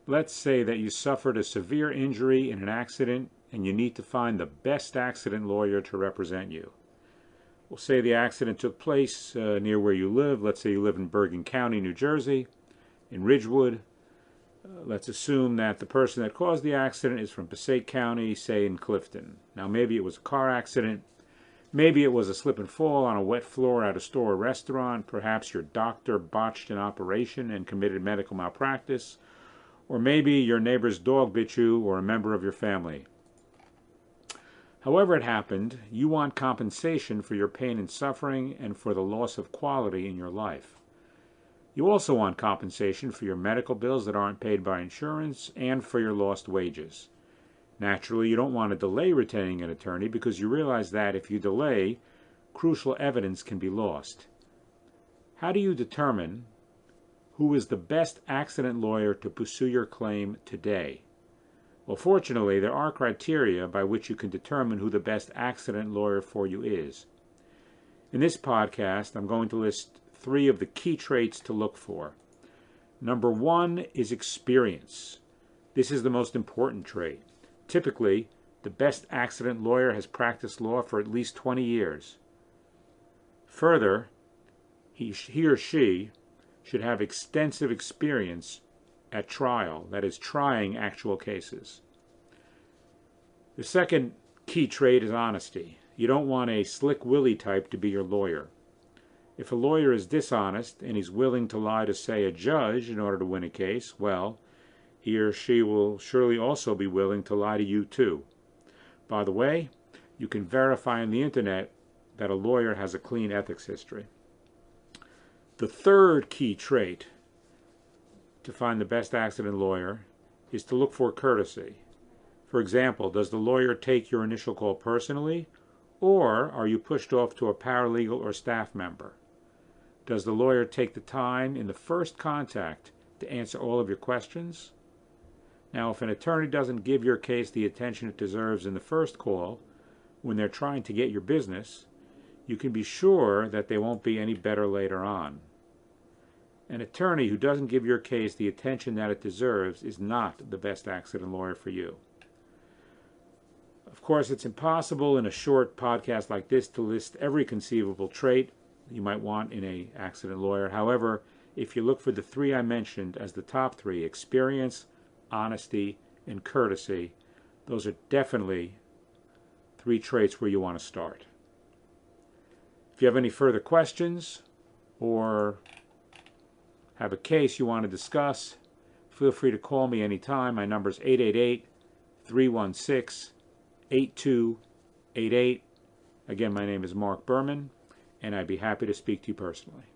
Let's say that you suffered a severe injury in an accident and you need to find the best accident lawyer to represent you. We'll say the accident took place near where you live. Let's say you live in Bergen County, New Jersey, in Ridgewood. Let's assume that the person that caused the accident is from Passaic County, say in Clifton. Now maybe it was a car accident. Maybe it was a slip and fall on a wet floor at a store or restaurant. Perhaps your doctor botched an operation and committed medical malpractice. Or maybe your neighbor's dog bit you or a member of your family. However it happened, you want compensation for your pain and suffering and for the loss of quality in your life. You also want compensation for your medical bills that aren't paid by insurance and for your lost wages. Naturally, you don't want to delay retaining an attorney because you realize that if you delay, crucial evidence can be lost. How do you determine who is the best accident lawyer to pursue your claim today? Well, fortunately, there are criteria by which you can determine who the best accident lawyer for you is. In this podcast, I'm going to list 3 of the key traits to look for. Number 1 is experience. This is the most important trait. Typically, the best accident lawyer has practiced law for at least 20 years. Further, he or she should have extensive experience at trial, that is, trying actual cases. The second key trait is honesty. You don't want a slick Willie type to be your lawyer. If a lawyer is dishonest and he's willing to lie to, say, a judge in order to win a case, well, he or she will surely also be willing to lie to you too. By the way, you can verify on the internet that a lawyer has a clean ethics history. The third key trait to find the best accident lawyer is to look for courtesy. For example, does the lawyer take your initial call personally, or are you pushed off to a paralegal or staff member? Does the lawyer take the time in the first contact to answer all of your questions? Now, if an attorney doesn't give your case the attention it deserves in the first call, when they're trying to get your business, you can be sure that they won't be any better later on. An attorney who doesn't give your case the attention that it deserves is not the best accident lawyer for you. Of course, it's impossible in a short podcast like this to list every conceivable trait you might want in an accident lawyer. However, if you look for the 3 I mentioned as the top 3, experience, honesty, and courtesy, those are definitely 3 traits where you want to start. If you have any further questions or have a case you want to discuss, feel free to call me anytime. My number is 888-316-8288. Again, my name is Marc Berman, and I'd be happy to speak to you personally.